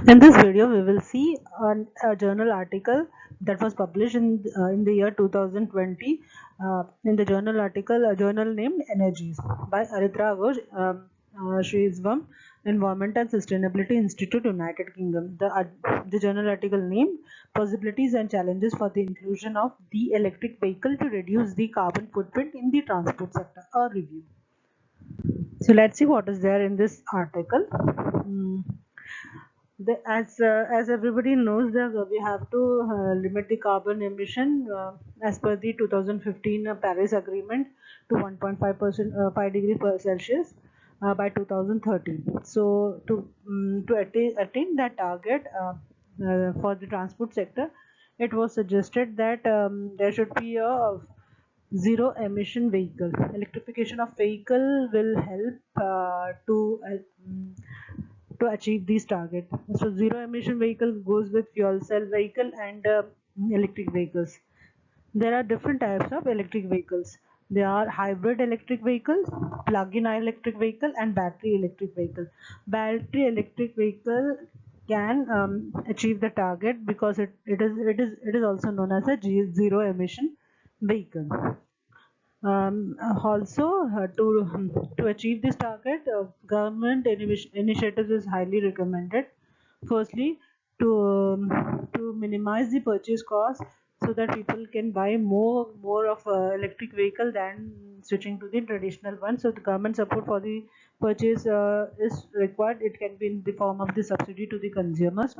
In this video, we will see a journal article that was published in the year 2020. In the journal article, a journal named Energies by Aritra Ghosh. She is from Environment and Sustainability Institute, United Kingdom. The journal article named Possibilities and Challenges for the Inclusion of the Electric Vehicle to Reduce the Carbon Footprint in the Transport Sector. A review. So let's see what is there in this article. As everybody knows that we have to limit the carbon emission as per the 2015 Paris Agreement to 1.5% 5 degree per Celsius by 2030. So to attain that target for the transport sector, it was suggested that there should be a zero emission vehicle. Electrification of vehicle will help to achieve these targets. So zero emission vehicle goes with fuel cell vehicle and electric vehicles. There are different types of electric vehicles. There are hybrid electric vehicles, plug-in electric vehicle, and battery electric vehicle. Battery electric vehicle can achieve the target because it is also known as a zero emission vehicle. Also, to achieve this target, government initiatives is highly recommended. Firstly, to minimize the purchase cost so that people can buy more of electric vehicle than switching to the traditional one. So the government support for the purchase is required. It can be in the form of the subsidy to the consumers.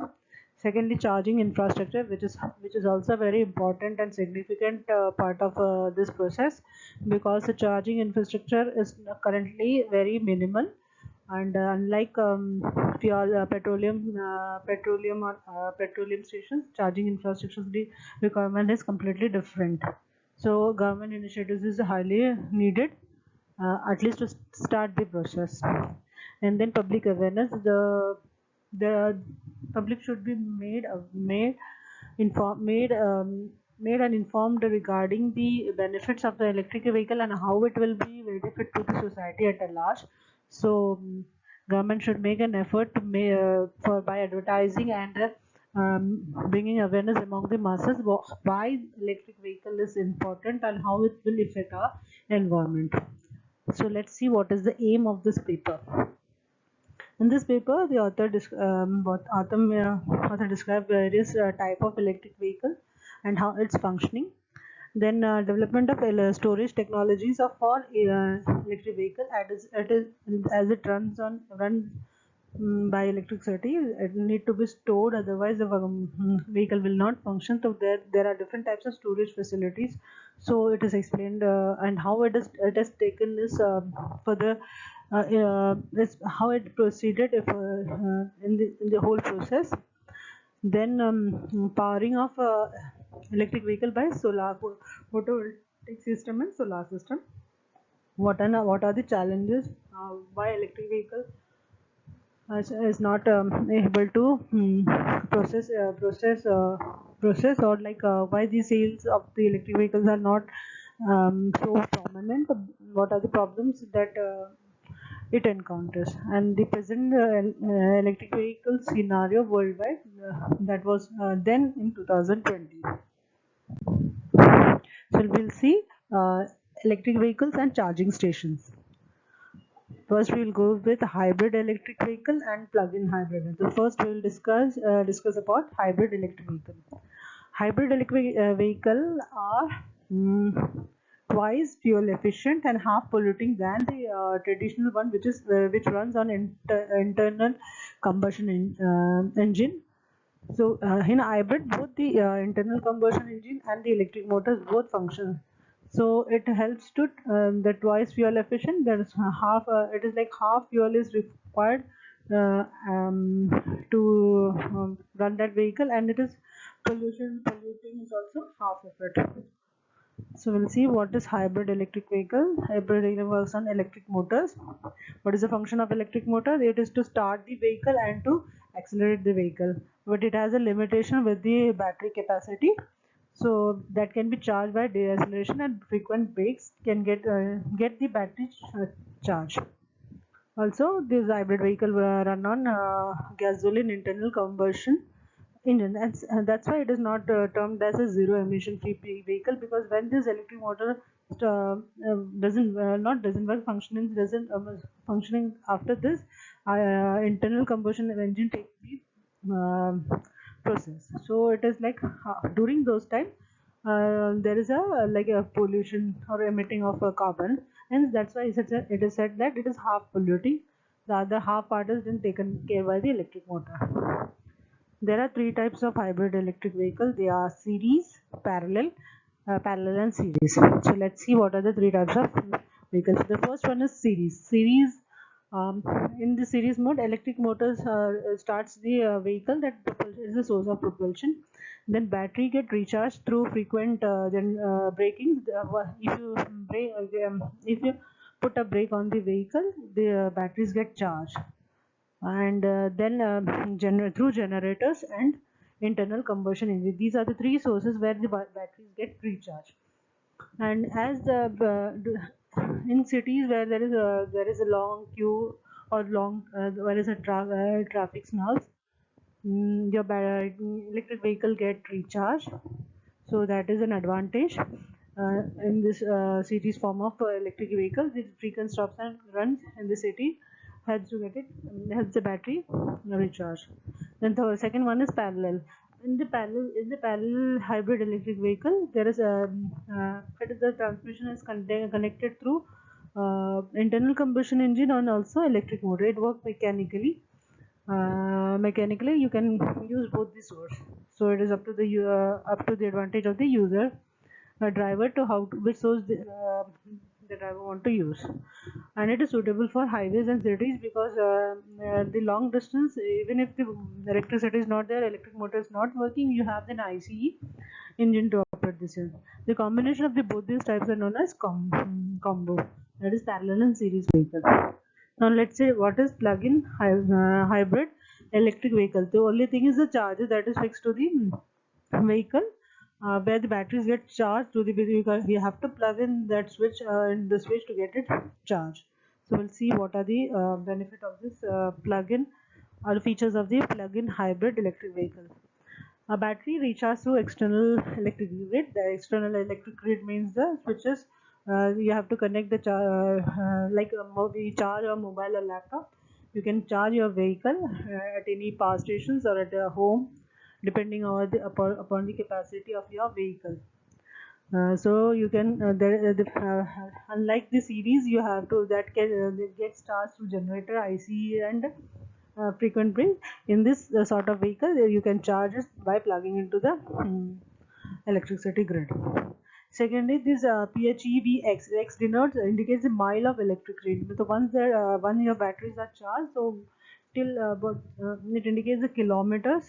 Secondly, charging infrastructure, which is also a very important and significant part of this process, because the charging infrastructure is currently very minimal, and unlike petroleum stations, charging infrastructure requirement is completely different. So government initiatives is highly needed, at least to start the process. And then public awareness. The public should be made and informed regarding the benefits of the electric vehicle and how it will be benefit to the society at a large. So government should make an effort to for by advertising and bringing awareness among the masses why electric vehicle is important and how it will affect our environment. So let's see what is the aim of this paper. In this paper, the author described various type of electric vehicle and how it's functioning. Then development of storage technologies of for electric vehicle as it runs by electricity. It need to be stored, otherwise the vehicle will not function. So there are different types of storage facilities. So it is explained and how it is taken is further is how it proceeded if in the whole process. Then powering of electric vehicle by solar photovoltaic system and solar system. What are the challenges? Why electric vehicle is not able to process, or like why the sales of the electric vehicles are not so prominent? What are the problems that it encounters, and the present electric vehicle scenario worldwide, that was then in 2020. So we'll see electric vehicles and charging stations. First, we will go with hybrid electric vehicle and plug-in hybrid. So first, we will discuss about hybrid electric vehicle. Hybrid electric vehicle are twice fuel efficient and half polluting than the traditional one, which runs on internal combustion engine. So in hybrid, both the internal combustion engine and the electric motors both function. So it helps to the twice fuel efficient. There is half. It is like half fuel is required to run that vehicle, and it is polluting is also half of it. So we'll see what is hybrid electric vehicle. Hybrid vehicle works on electric motors. What is the function of electric motor? It is to start the vehicle and to accelerate the vehicle, but it has a limitation with the battery capacity. So that can be charged by deceleration, and frequent brakes can get the battery charged. Also, this hybrid vehicle will run on gasoline internal combustion engine. That's why it is not termed as a zero emission free vehicle, because when this electric motor doesn't not doesn't work functioning doesn't functioning after this internal combustion engine takes the process. So it is like during those time there is a like a pollution or emitting of a carbon, and that's why it is said that it is half polluting. The other half part is then taken care by the electric motor. There are three types of hybrid electric vehicle. They are series, parallel and series. So let's see what are the three types of vehicles. The first one is series. Um, in the series mode, electric motors starts the vehicle that is the source of propulsion. Then battery get recharged through frequent braking. If you put a brake on the vehicle, the batteries get charged, and then through generators and internal combustion engine. These are the three sources where the batteries get recharged. And as in cities where there is a long queue or long where is a traffic snarls, your electric vehicle get recharged. So that is an advantage in this city's form of electric vehicle. The frequent stops and runs in the city helps to get it helps the battery recharge. Then the second one is parallel. In the parallel hybrid electric vehicle, there is the transmission is connected through internal combustion engine and also electric motor. It works mechanically. Mechanically you can use both the source, so it is up to the advantage of the user, driver, to which source the driver want to use. And it is suitable for highways and cities, because the long distance, even if the electricity is not there, electric motor is not working, you have an ICE engine to operate this in. The combination of the both these types are known as combo, that is parallel and series vehicle. Now let's say what is plug-in hybrid electric vehicle. The only thing is the charger that is fixed to the vehicle, where the batteries get charged to the vehicle. We have to plug in that switch in the switch to get it charged. So we'll see what are the benefit of this plug-in or the features of the plug-in hybrid electric vehicle. A battery recharges through external electric grid. The external electric grid means the switches. You have to connect the like we charge a mobile or laptop. You can charge your vehicle at any power stations or at a home, depending on upon the capacity of your vehicle. So you can unlike the series, you have to that gets charged through generator, IC, and frequent brake. In this sort of vehicle, you can charge it by plugging into the electricity grid. Secondly, this PHEV X denotes indicates a mile of electric grid. The ones that when your batteries are charged, so till but it indicates the kilometers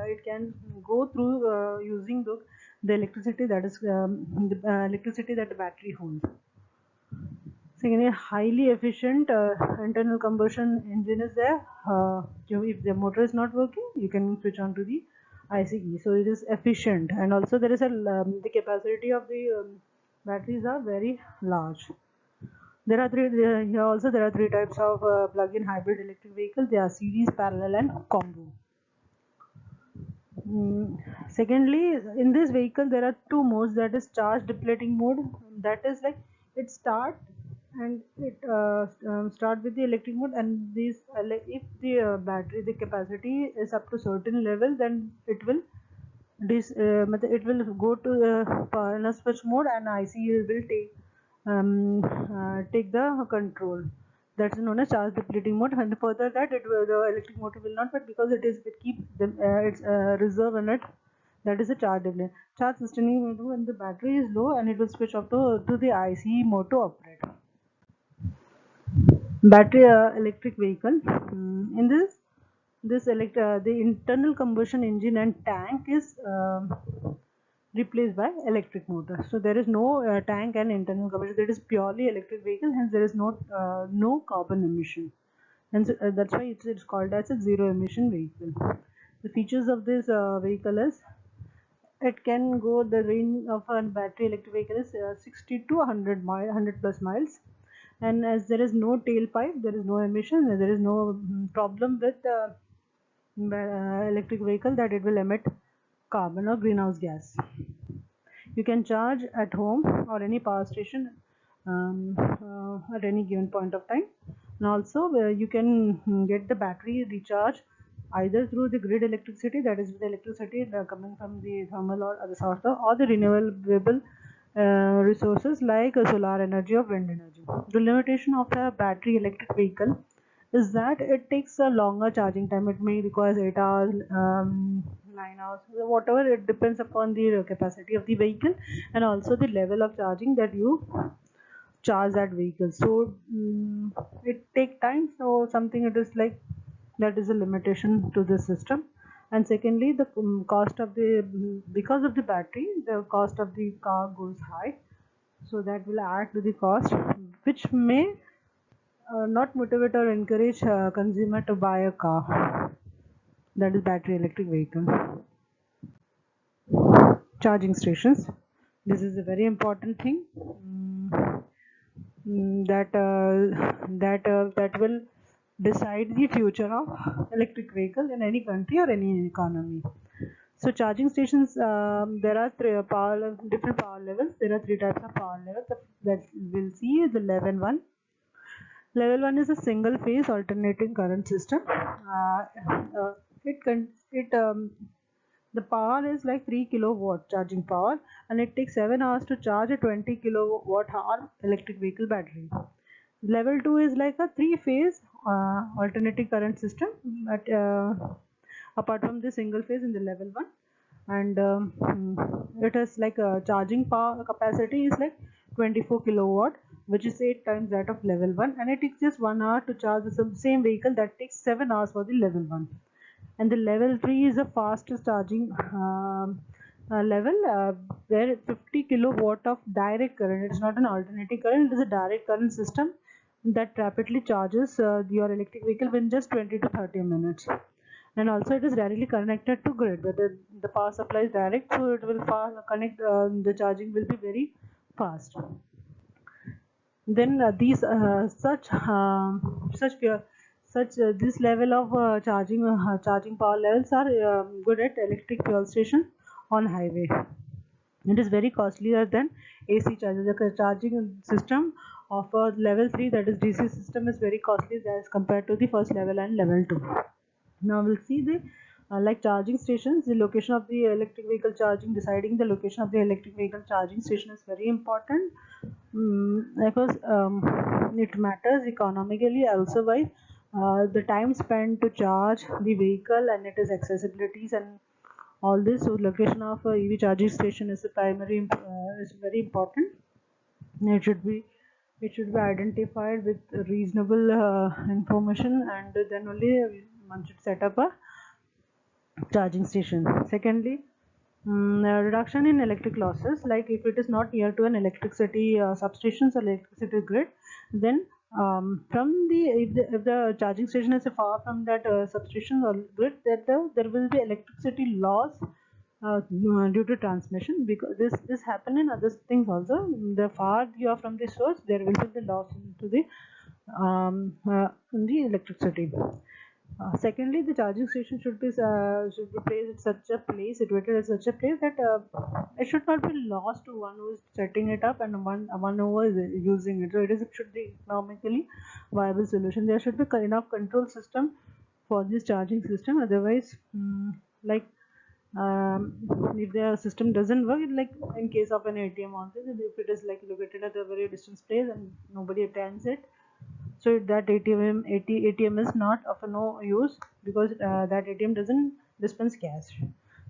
it can go through using the electricity that is the electricity that the battery holds. Secondly, highly efficient internal combustion engine is there. If the motor is not working, you can switch on to the ICE. So it is efficient, and also there is the capacity of the batteries are very large. There are three types of plug-in hybrid electric vehicles. They are series, parallel, and combo. Secondly, in this vehicle there are two modes, that is charge depleting mode, that is like it start and it start with the electric mode, and this like if the battery the capacity is up to certain level, then it will it will go to power switch mode, and IC will take the control. That's known as charge depleting mode, and further that the electric motor will not work, because it keeps its reserve in it. That is a charge depleting. Charge sustaining mode, when the battery is low, and it will switch off to the IC mode to operate. Battery electric vehicle. In the internal combustion engine and tank is replaced by electric motor. So there is no tank and internal combustion. It is purely electric vehicle. Hence there is no carbon emission, and so, that's why it's called as a zero emission vehicle. The features of this vehicle is it can go, the range of a battery electric vehicle is 60 to 100 plus miles. and as there is no tailpipe, there is no emission, there is no problem with electric vehicle that it will emit carbon or greenhouse gas. You can charge at home or any power station at any given point of time, and also you can get the battery recharge either through the grid electricity, that is the electricity coming from the thermal or other source, or the renewable resources like solar energy or wind energy. The limitation of a battery electric vehicle is that it takes a longer charging time. It may require 8 hours, 9 hours, whatever. It depends upon the capacity of the vehicle and also the level of charging that you charge that vehicle. So it take time. So something it is like that is a limitation to the system. And secondly, the cost of the because of the battery, the cost of the car goes high. So that will add to the cost, which may not motivate or encourage consumer to buy a car that is battery electric vehicle. Charging stations, this is a very important thing that will decide the future of electric vehicle in any country or any economy. So charging stations, there are different power levels. There are three types of power levels that we'll see. The level 1. Level 1 is a single phase alternating current system. The power is like 3 kilowatt charging power, and it takes 7 hours to charge a 20 kilowatt hour electric vehicle battery. Level 2 is like a 3-phase alternating current system, but apart from the single phase in the level 1, and it has like a charging power capacity is like 24 kilowatt, which is 8 times that of level 1, and it takes just 1 hour to charge the same vehicle that takes 7 hours for the level 1. And the level 3 is a fastest charging level where 50 kilowatt of direct current, it's not an alternating current, it is a direct current system that rapidly charges your electric vehicle within just 20 to 30 minutes. And also it is directly connected to grid, whether the power supply is direct, so it will connect, the charging will be very fast. Then this level of charging power levels are good at electric fuel station on highway. It is very costlier than AC chargers. The charging system of a level 3, that is DC system, is very costly as compared to the first level and level 2. Now we'll see the like charging stations. The location of the electric vehicle charging, deciding the location of the electric vehicle charging station is very important because it matters economically also by the time spent to charge the vehicle and its accessibilities and all this. So location of EV charging station is is very important. It should be identified with reasonable information, and then only one should set up a charging station. Secondly, reduction in electric losses, like if it is not near to an electricity substations or electricity grid, then from if the charging station is far from that substation or grid, that there will be electricity loss due to transmission, because this happen in other things also. The far you are from the source, there will be the loss into the electricity. Secondly, the charging station should be placed at such a place, situated at such a place that it should not be lost to one who is setting it up and one who is using it. So it should be economically viable solution. There should be enough control system for this charging system. Otherwise, like if the system doesn't work, like in case of an ATM also, if it is like located at a very distant place and nobody attends it, so that ATM is not of no use, because that ATM doesn't dispense cash.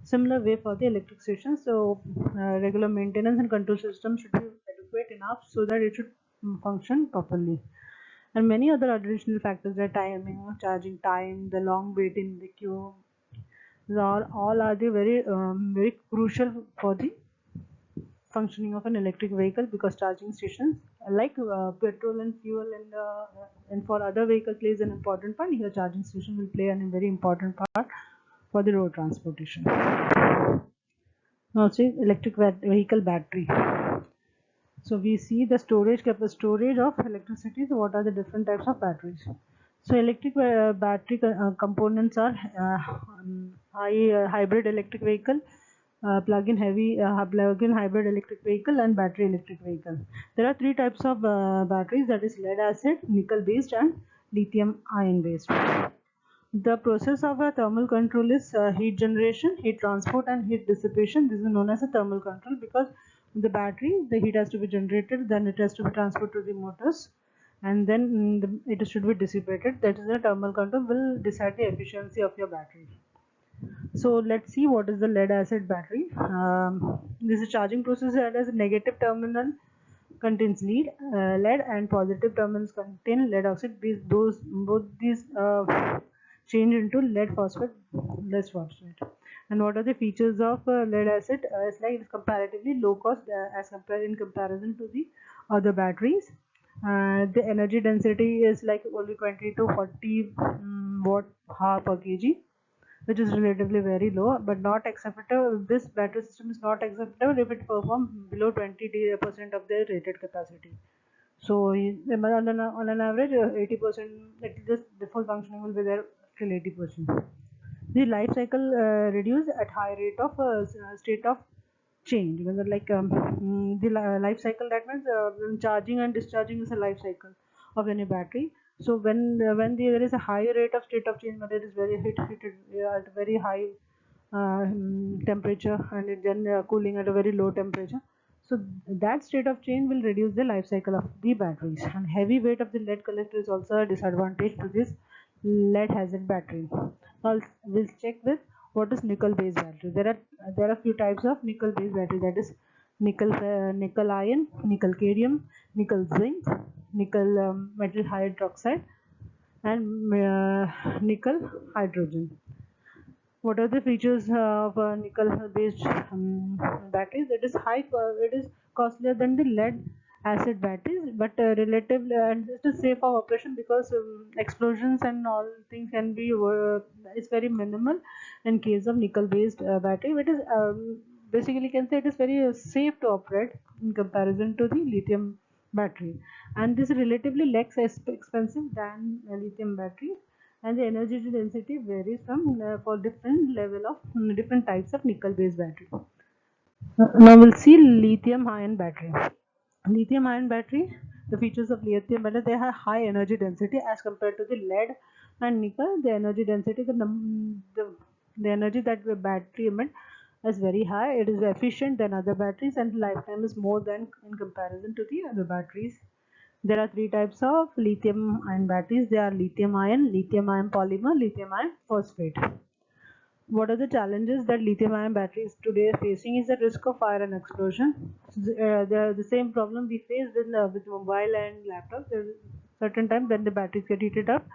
Similar way for the electric station. So regular maintenance and control system should be adequate enough so that it should function properly. And many other additional factors, like timing, charging time, the long wait in the queue, all are the very crucial for the functioning of an electric vehicle, because charging stations like petrol and fuel and for other vehicle plays an important part. Here charging station will play a very important part for the road transportation. Now see electric vehicle battery. So we see the storage of electricity. So what are the different types of batteries? So electric battery components are hybrid electric vehicle, plug-in hybrid electric vehicle, and battery electric vehicle. There are three types of batteries, that is lead acid, nickel based, and lithium ion based. The process of a thermal control is heat generation, heat transport, and heat dissipation. This is known as a thermal control because the battery, the heat has to be generated, then it has to be transferred to the motors, and then it should be dissipated. That is the thermal control will decide the efficiency of your battery. So let's see what is the lead acid battery. This is charging process that has a negative terminal contains lead and positive terminals contain lead oxide. Both these change into lead phosphate. And what are the features of lead acid? It's like it's comparatively low cost as compared in comparison to the other batteries. The energy density is like only 20 to 40 watt hour per kg, which is relatively very low, but not acceptable. This battery system is not acceptable if it performs below 20% of their rated capacity. So on an average, 80%, the full functioning will be there till 80%. The life cycle reduce at high rate of state of change. The life cycle, that means charging and discharging is a life cycle of any battery. So when there is a high rate of state of change, but it is very heated at very high temperature, and then cooling at a very low temperature. So that state of change will reduce the life cycle of the batteries. And heavy weight of the lead collector is also a disadvantage to this lead acid battery. Now we'll check with what is nickel based battery. There are few types of nickel based battery, that is nickel ion, nickel cadmium, nickel zinc, nickel metal hydroxide, and nickel hydrogen. What are the features of nickel based batteries? It is costlier than the lead acid batteries, but relatively, and it is safe of operation because explosions and all things can be it's very minimal in case of nickel based battery. It is basically, can say it is very safe to operate in comparison to the lithium battery, and this is relatively less expensive than a lithium battery, and the energy density varies from for different level of different types of nickel based battery. Now we'll see lithium ion battery. Lithium ion battery, the features of lithium battery, they have high energy density as compared to the lead and nickel. The energy density, the energy that the battery emit is very high. It is efficient than other batteries, and lifetime is more than in comparison to the other batteries. There are three types of lithium ion batteries. They are lithium ion polymer, lithium ion phosphate. What are the challenges that lithium ion batteries today are facing is the risk of fire and explosion. They are the same problem we face with mobile and laptops. There is certain time when the batteries get heated up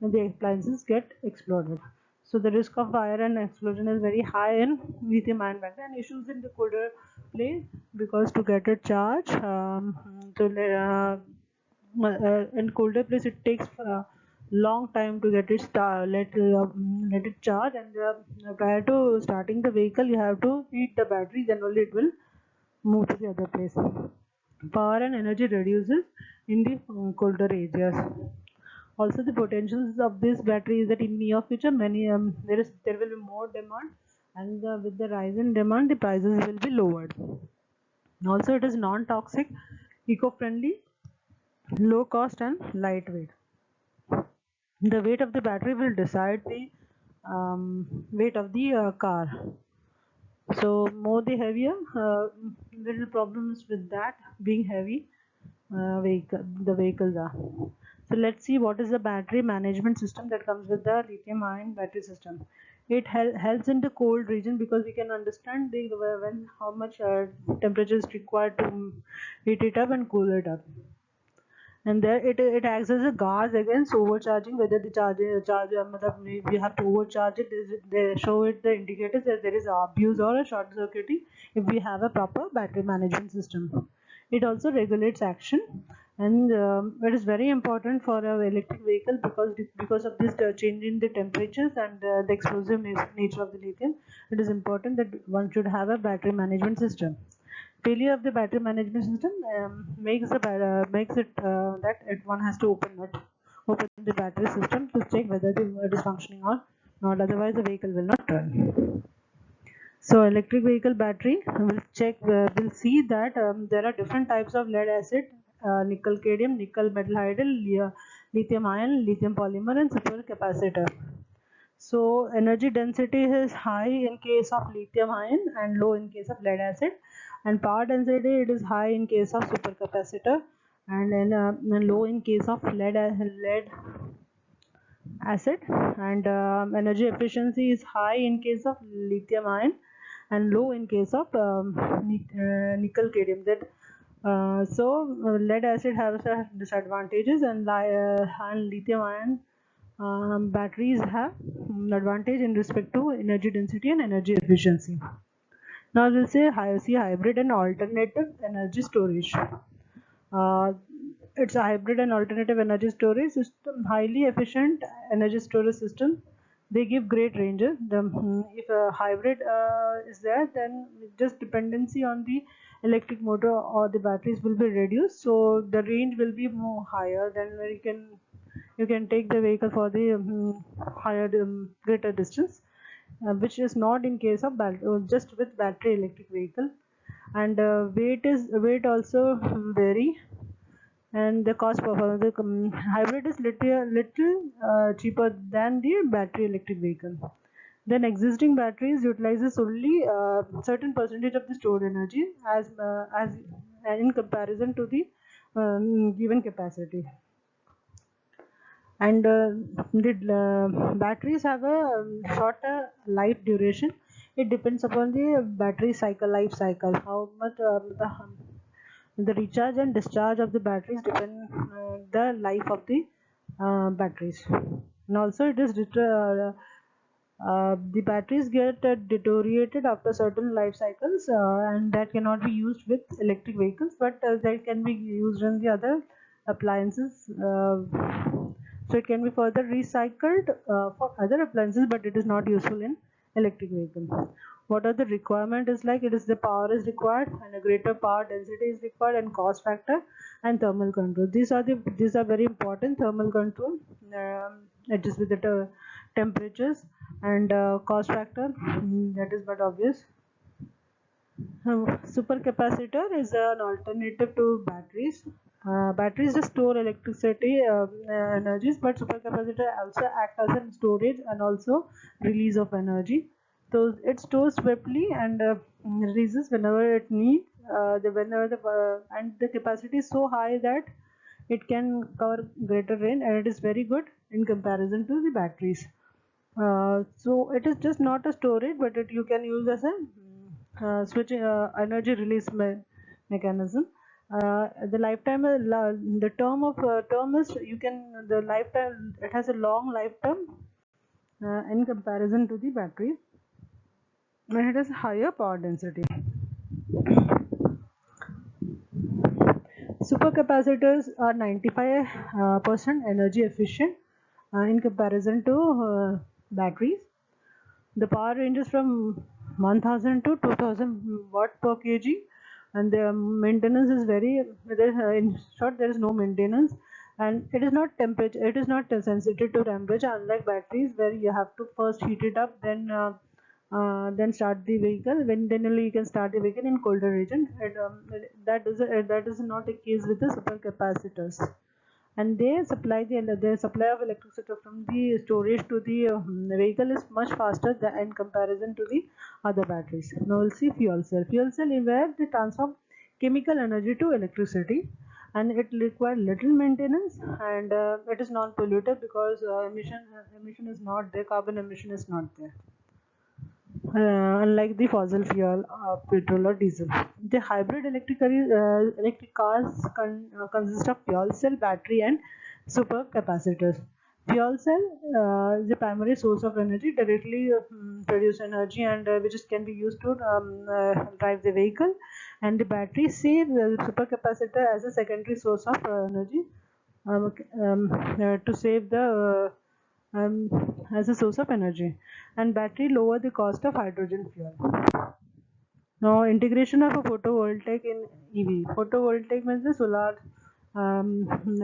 and the appliances get exploded. So the risk of fire and explosion is very high in lithium ion battery, and issues in the colder place, because to get it charged in colder place it takes long time to get it let it charge, and prior to starting the vehicle you have to heat the battery, then only it will move to the other place. Power and energy reduces in the colder areas. Also, the potentials of this battery is that in near future there will be more demand, and with the rise in demand the prices will be lowered. Also, it is non-toxic, eco-friendly, low cost, and lightweight. The weight of the battery will decide the weight of the car. So more the heavier, little problems with that being heavy the vehicles are. So let's see what is the battery management system that comes with the lithium ion battery system. It helps in the cold region because we can understand when how much temperature is required to heat it up and cool it up. And there it acts as a guard against overcharging. Whether the charger we have to overcharge it, they show it the indicators that there is abuse or a short circuiting if we have a proper battery management system. It also regulates action, and it is very important for our electric vehicle because of this change in the temperatures and the explosive nature of the lithium. It is important that one should have a battery management system. Failure of the battery management system makes it that one has to open the battery system to check whether it is functioning or not. Otherwise, the vehicle will not run. So electric vehicle battery will see that there are different types of lead acid, nickel cadmium, nickel metal hydride, lithium ion, lithium polymer, and supercapacitor. So energy density is high in case of lithium ion and low in case of lead acid, and power density it is high in case of supercapacitor and then low in case of lead acid, and energy efficiency is high in case of lithium ion and low in case of nickel cadmium. Lead acid has disadvantages, and lithium ion batteries have advantage in respect to energy density and energy efficiency. Now we'll see hybrid and alternative energy storage. It's a hybrid and alternative energy storage system, highly efficient energy storage system. They give great ranges. If a hybrid is there, then just dependency on the electric motor or the batteries will be reduced, so the range will be more higher. Then you can take the vehicle for the higher greater distance, which is not in case of just with battery electric vehicle. And weight also vary, and the cost performance. The hybrid is little cheaper than the battery electric vehicle. Then existing batteries utilizes only certain percentage of the stored energy as in comparison to the given capacity. And the batteries have a shorter life duration. It depends upon the battery life cycle, how much the recharge and discharge of the batteries depend the life of the batteries. And also it is the batteries get deteriorated after certain life cycles, and that cannot be used with electric vehicles, but that can be used in the other appliances. So it can be further recycled for other appliances, but it is not useful in electric vehicle. What are the requirement is like? It is the power is required, and a greater power density is required, and cost factor and thermal control. These are very important. Thermal control, adjust with the temperatures, and cost factor, that is but obvious. Supercapacitor is an alternative to batteries. Batteries just store electricity energies, but supercapacitor also act as a storage and also release of energy. So it stores swiftly and releases whenever it needs. And the capacity is so high that it can cover greater range, and it is very good in comparison to the batteries. So it is just not a storage, but you can use as a switching energy release mechanism. The lifetime, the term is you can the lifetime. It has a long lifetime in comparison to the battery, and it has higher power density. Supercapacitors are 95% energy efficient in comparison to batteries. The power ranges from 1000 to 2000 watt per kg, and the maintenance is in short, there is no maintenance, and it is not temperature. It is not sensitive to temperature, unlike batteries where you have to first heat it up, then start the vehicle. Then only you can start the vehicle in colder region. That is not the case with the supercapacitors, and their supply of electricity from the storage to the vehicle is much faster than in comparison to the other batteries. Now we'll see fuel cell. Fuel cell is where they transform chemical energy to electricity, and it requires little maintenance, and it is non-polluted because emission is not there, carbon emission is not there. Unlike the fossil fuel, petrol or diesel. The hybrid electric cars consist of fuel cell, battery, and supercapacitors. Fuel cell is the primary source of energy, directly produce energy, and which can be used to drive the vehicle. And the battery save the supercapacitor as a secondary source of energy to save the as a source of energy, and battery lower the cost of hydrogen fuel. Now, integration of a photovoltaic in EV. Photovoltaic means the solar,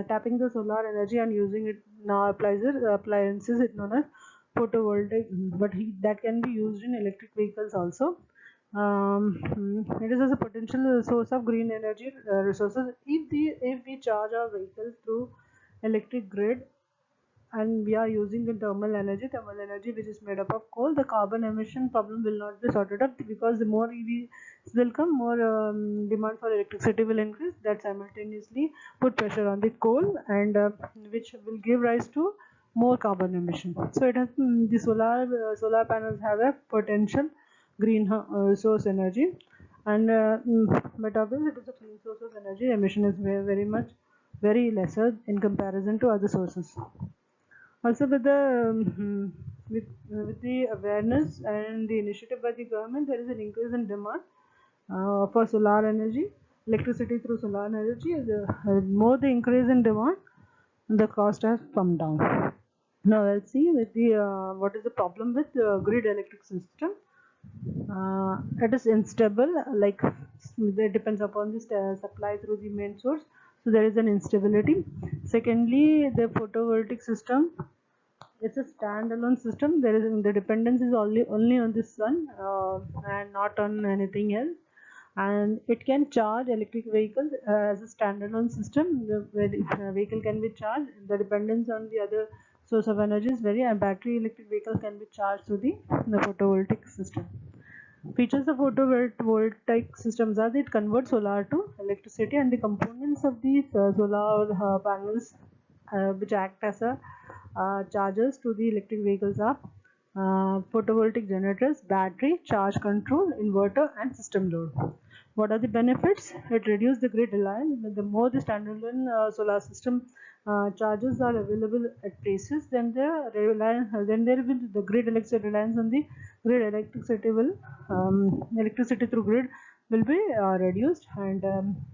tapping the solar energy and using it now appliances it known as photovoltaic, but that can be used in electric vehicles also. It is as a potential source of green energy resources. If we charge our vehicles through electric grid, and we are using the thermal energy which is made up of coal, the carbon emission problem will not be sorted out, because the more EVs will come, more demand for electricity will increase. That simultaneously put pressure on the coal, and which will give rise to more carbon emission. So it has the solar panels have a potential green source energy, and but obviously it is a clean source of energy. Emission is very lesser in comparison to other sources. Also, with the awareness and the initiative by the government, there is an increase in demand for solar energy, electricity through solar energy. More the increase in demand, the cost has come down. Now let's see with the what is the problem with grid electric system. It is unstable, like it depends upon the supply through the main source, so there is an instability. Secondly, the photovoltaic system, it's a standalone system. There is the dependence is only on the sun and not on anything else. And it can charge electric vehicles as a standalone system. The vehicle can be charged. The dependence on the other source of energy is very. And battery electric vehicles can be charged through the photovoltaic system. Features of photovoltaic systems are that it converts solar to electricity, and the components of these solar panels which act as a chargers to the electric vehicles are photovoltaic generators, battery, charge control, inverter, and system load. What are the benefits? It reduces the grid reliance. The more the standalone solar system charges are available at places, then there will the grid electricity reliance on the grid electricity through grid will be reduced, and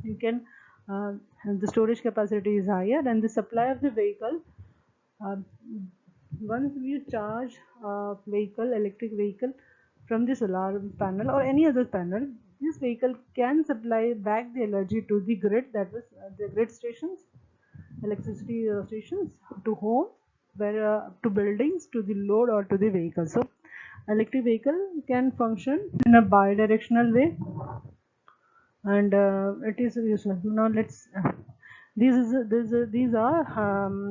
you can the storage capacity is higher, and the supply of the vehicle. Once we charge a electric vehicle from the solar panel or any other panel, this vehicle can supply back the energy to the grid, that is the grid stations, electricity stations, to home, to buildings, to the load, or to the vehicle. So electric vehicle can function in a bidirectional way, and it is useful. Now let's these are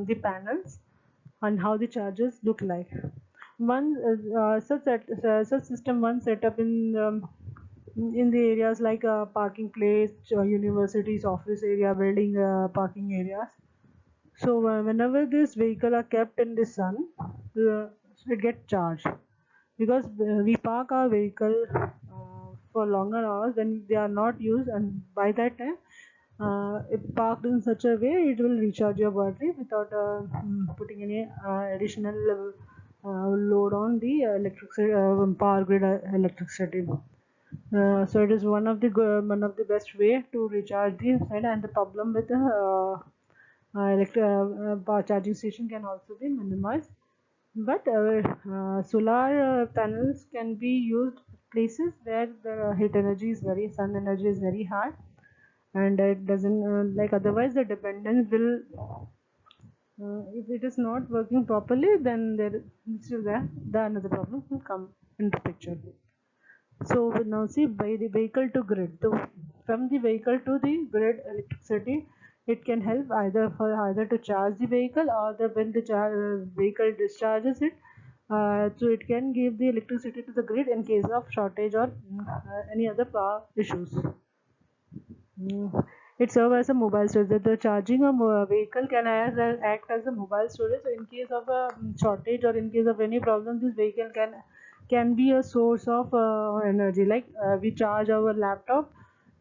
the panels and how the chargers look like. One such system once set up in the areas like parking place, universities, office area, building parking areas. So whenever this vehicle are kept in the sun, it gets charged, because we park our vehicle for longer hours when they are not used, and by that time if parked in such a way, it will recharge your battery without putting any additional load on the electricity power grid electricity. So it is one of the best way to recharge the side, and the problem with the power charging station can also be minimized. But solar panels can be used places where the heat energy is sun energy is very high, and it doesn't like otherwise the dependence will if it is not working properly, then there still the another problem will come into picture. So we now see by the vehicle to grid. So from the vehicle to the grid electricity, it can help either to charge the vehicle, or when the vehicle discharges it. So it can give the electricity to the grid in case of shortage or any other power issues. It serves as a mobile storage. The charging of a vehicle can act as a mobile storage. So in case of a shortage or in case of any problem, this vehicle can be a source of energy. Like we charge our laptop,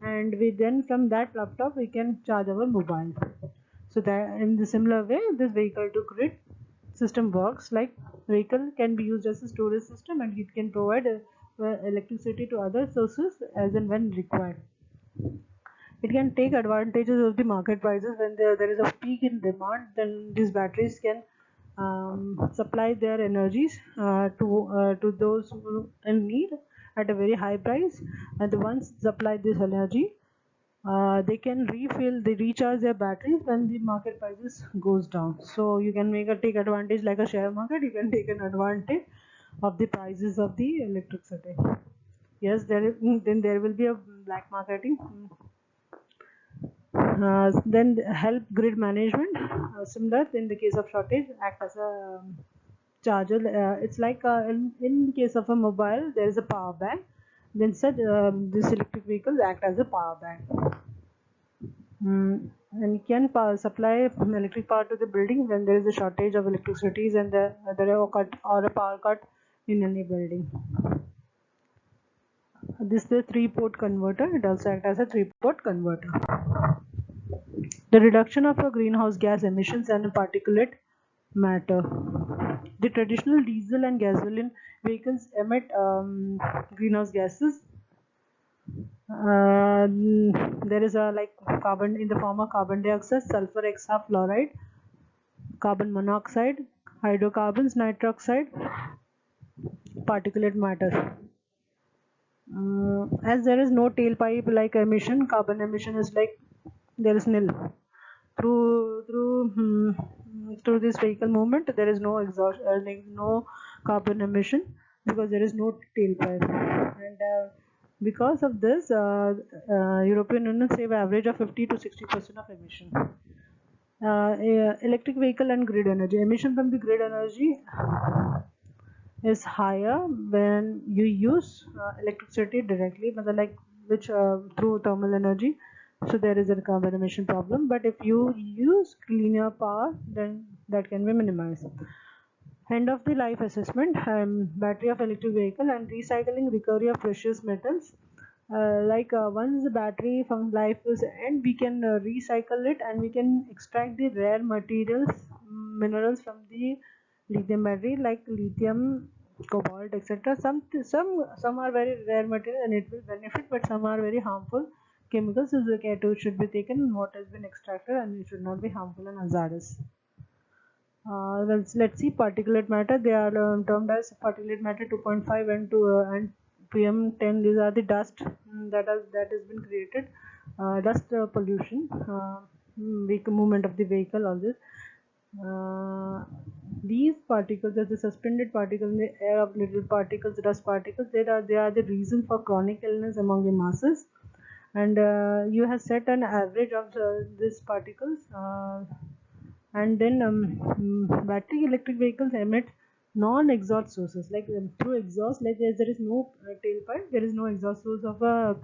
and we then from that laptop we can charge our mobile. So that in the similar way, this vehicle to grid system works. Like vehicle can be used as a storage system, and it can provide electricity to other sources as and when required. It can take advantages of the market prices. When there is a peak in demand, then these batteries can supply their energies to those who in need, at a very high price, and once supply this energy, they can they recharge their batteries when the market prices goes down. So you can take advantage, like a share market, you can take an advantage of the prices of the electricity. Yes, then there will be a black marketing. Then help grid management, similar in the case of shortage, act as a charger. It's like in case of a mobile, there is a power bank. Then such this electric vehicles act as a power bank. And can supply electric power to the building when there is a shortage of electricity and there or a power cut in any building. This is the 3-port converter. It also acts as a 3-port converter. The reduction of greenhouse gas emissions and particulate matter. The traditional diesel and gasoline vehicles emit greenhouse gases. There is a carbon in the form of carbon dioxide, sulfur hexafluoride, carbon monoxide, hydrocarbons, nitrous oxide, particulate matter. As there is no tailpipe like emission, carbon emission is like there is nil. Through this vehicle movement, there is no exhaust, no carbon emission, because there is no tailpipe. And because of this, European Union save average of 50 to 60% of emission. Electric vehicle and grid energy. Emission from the grid energy is higher when you use electricity directly, but through thermal energy. So there is a carbon emission problem. But if you use linear power, then that can be minimized. End of the life assessment, battery of electric vehicle and recycling recovery of precious metals. Once the battery from life is end, we can recycle it, and we can extract the rare minerals from the lithium battery, like lithium, cobalt, etc. Some are very rare material and it will benefit, but some are very harmful chemicals, so the care should be taken what has been extracted, and it should not be harmful and hazardous. Let's see particulate matter. They are termed as particulate matter 2.5 and PM10. These are the dust that has been created, dust pollution, movement of the vehicle, all this. These particles are the suspended particles in the air of little particles, dust particles. They are the reason for chronic illness among the masses. And you have set an average of these particles, and then battery electric vehicles emit non-exhaust sources, through exhaust, there is no tailpipe, there is no exhaust source of a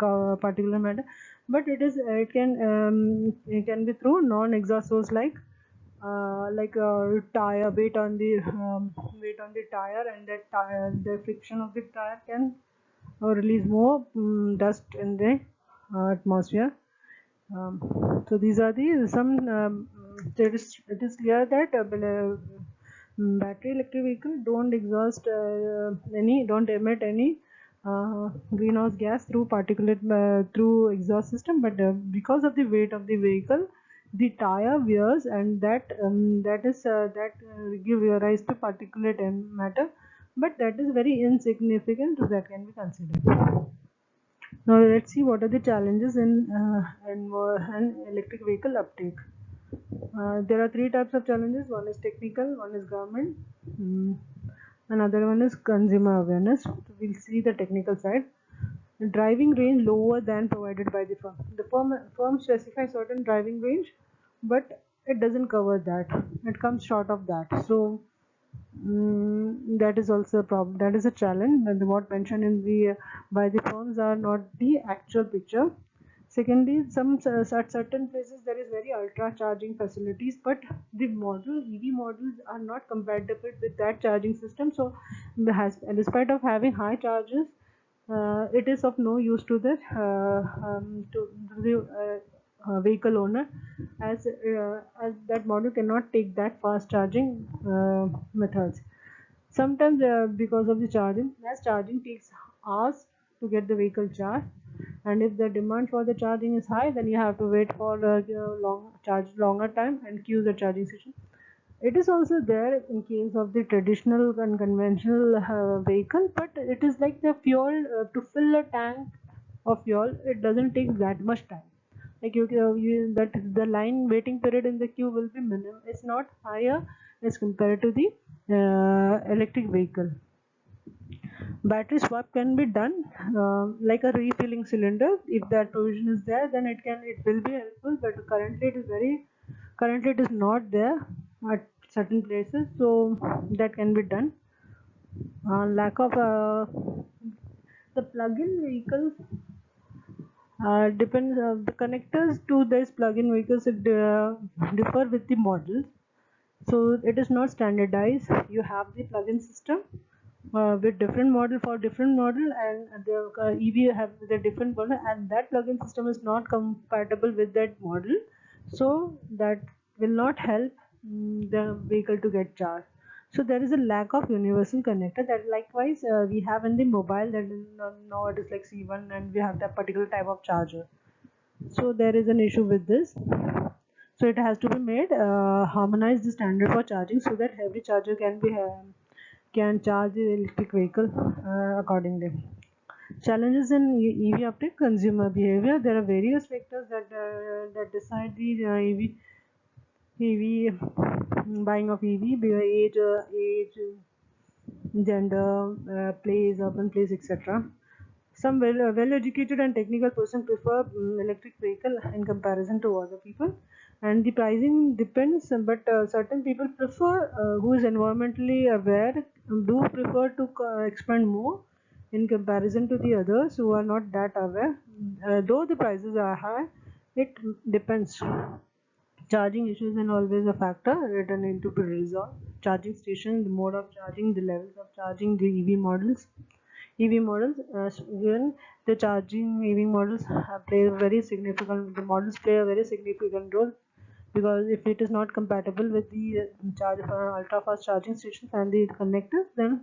particular matter, but it can be through non-exhaust source, like tire, weight on the tire, and that the friction of the tire can release more dust in the atmosphere. So these are it is clear that battery electric vehicle don't emit any greenhouse gas through through exhaust system, but because of the weight of the vehicle, the tire wears, and that give rise to particulate matter, but that is very insignificant, that can be considered. Now let's see what are the challenges in an electric vehicle uptake. There are 3 types of challenges. One is technical, one is government, another one is consumer awareness. So we'll see the technical side. Driving range lower than provided by the firm. The firm specifies certain driving range, but it doesn't cover that. It comes short of that. So that is also a problem. That is a challenge. And what mentioned in the by the firms are not the actual picture. Secondly, at certain places there is very ultra charging facilities, but the EV models are not compatible with that charging system. So, despite of having high charges, it is of no use to the vehicle owner, as that model cannot take that fast charging methods. Sometimes because of the charging, as charging takes hours to get the vehicle charged, and if the demand for the charging is high, then you have to wait for longer time and queue the charging station. It is also there in case of the traditional and conventional vehicle, but it is like the fuel to fill a tank of fuel. It doesn't take that much time. Like that the line waiting period in the queue will be minimum. It's not higher as compared to the electric vehicle. Battery swap can be done like a refilling cylinder. If that provision is there, then it will be helpful. But currently it is not there at certain places, so that can be done. Lack of the plug-in vehicles depends. The connectors to these plug-in vehicles differ with the models, so it is not standardized. You have the plug-in system with different model for different model, and the EV have the different model, and that plug-in system is not compatible with that model, so that will not help the vehicle to get charged. So there is a lack of universal connector that likewise we have in the mobile, that is, now it is like C1 and we have that particular type of charger. So there is an issue with this. So it has to be made harmonize the standard for charging, so that every charger can charge the electric vehicle accordingly. Challenges in EV uptake, consumer behavior. There are various factors that decide the EV buying of EV, be age, gender, place, urban place, etc. Some well-educated and technical person prefer electric vehicle in comparison to other people, and the pricing depends. But certain people prefer, who is environmentally aware, do prefer to expend more in comparison to the others who are not that aware. Though the prices are high, it depends. Charging issues are always a factor returning to be resolved. Charging station, the mode of charging, the levels of charging, the EV models, even the charging EV models play a very significant. The models play a very significant role, because if it is not compatible with the ultra fast charging stations and the connectors, then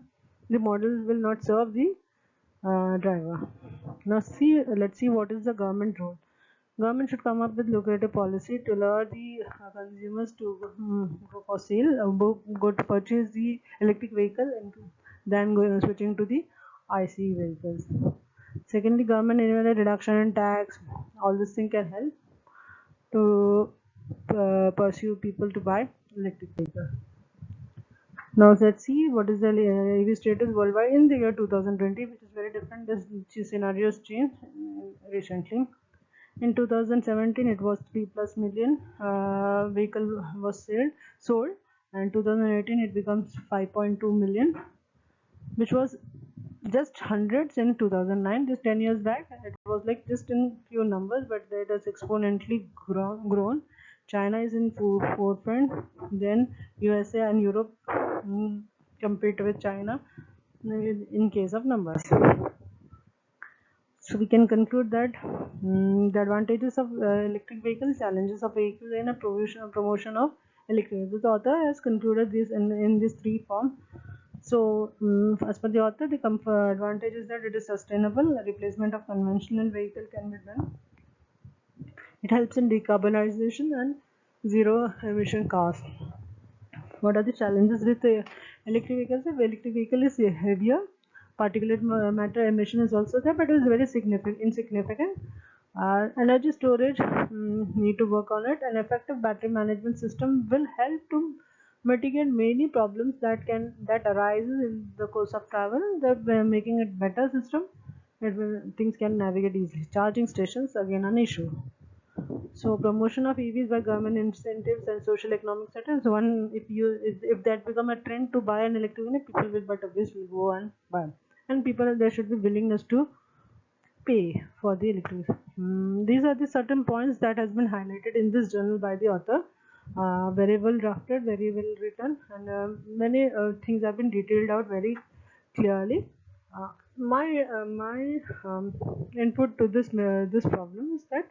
the model will not serve the driver. Now let's see what is the government role. Government should come up with lucrative policy to lure the consumers to go for sale, go to purchase the electric vehicle, and then switching to the ICE vehicles. Secondly, government reduction in tax, all this thing can help to pursue people to buy electric vehicles. Now let's see what is the EV status worldwide in the year 2020, which is very different. This scenarios changed recently. In 2017, it was 3+ million vehicle was sold, and 2018 it becomes 5.2 million, which was just hundreds in 2009. Just 10 years back, it was like just in few numbers, but it has exponentially grown. China is in forefront, then USA and Europe compete with China in case of numbers. So we can conclude that the advantages of electric vehicles, challenges of vehicles, and a promotion of electric vehicles. The author has concluded this in these three forms. So as per the author, the advantage is that it is sustainable. Replacement of conventional vehicle can be done. It helps in decarbonization and zero emission cars. What are the challenges with electric vehicles? The electric vehicle is heavier. Particulate matter emission is also there, but it is very insignificant. Energy storage, need to work on it. An effective battery management system will help to mitigate many problems that arises in the course of travel. Making it better system, things can navigate easily. Charging stations, again an issue. So promotion of EVs by government incentives and social economic settings. One, if that become a trend to buy an electric vehicle, people will but obviously go and buy, and people, there should be willingness to pay for the electric. These are the certain points that has been highlighted in this journal by the author. Very well drafted, very well written, and many things have been detailed out very clearly. My input to this problem is that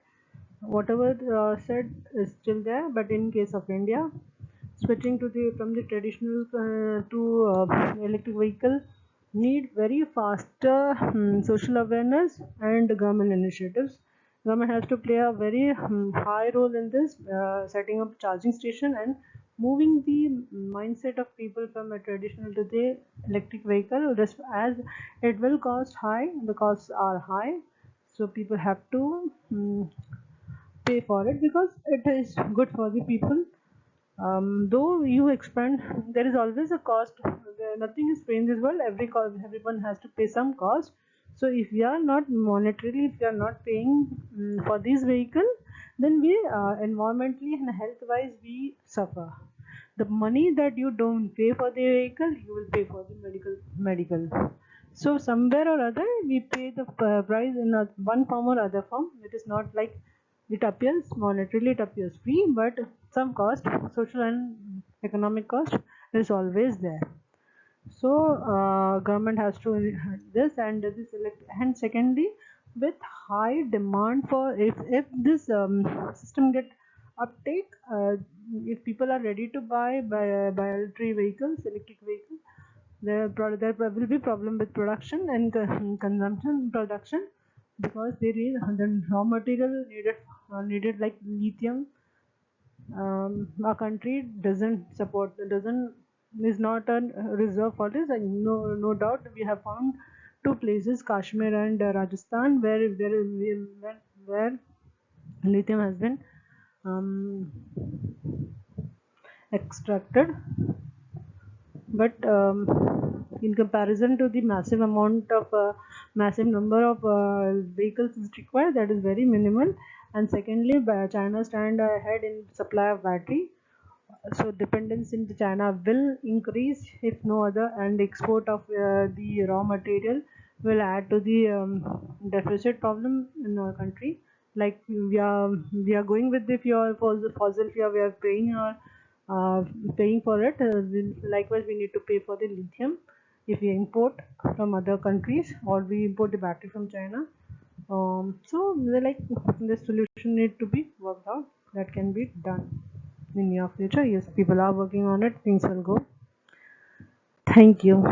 whatever said is still there, but in case of India, switching from the traditional to electric vehicle need very faster social awareness and government initiatives. Government has to play a very high role in this, setting up charging station and moving the mindset of people from a traditional to the electric vehicle, just as it will cost high, the costs are high, so people have to pay for it because it is good for the people. Though you expand, there is always a cost. Nothing is free in this world. Everyone has to pay some cost. So if we are not monetarily, if we are not paying for this vehicle, then we environmentally and health wise we suffer. The money that you don't pay for the vehicle, you will pay for the medical. So somewhere or other we pay the price in one form or other form. It is not like it appears monetarily, it appears free, but some cost, social and economic cost, is always there. So government has to this and this and secondly, with high demand for, if this system get uptake, if people are ready to buy electric vehicles, there will be problem with production and consumption production, because there is the raw material needed like lithium. Our country doesn't is not a reserve for this, and no doubt we have found two places, Kashmir and Rajasthan, where lithium has been um, extracted. But in comparison to the massive number of vehicles is required, that is very minimal. And secondly, China stand ahead in supply of battery, so dependence in China will increase if no other, and export of the raw material will add to the deficit problem in our country. Like we are going with the fossil fuel, we are uh, paying for it. Likewise, we need to pay for the lithium if we import from other countries, or we import the battery from China. So like the solution need to be worked out. That can be done in near future. Yes, people are working on it. Things will go. Thank you.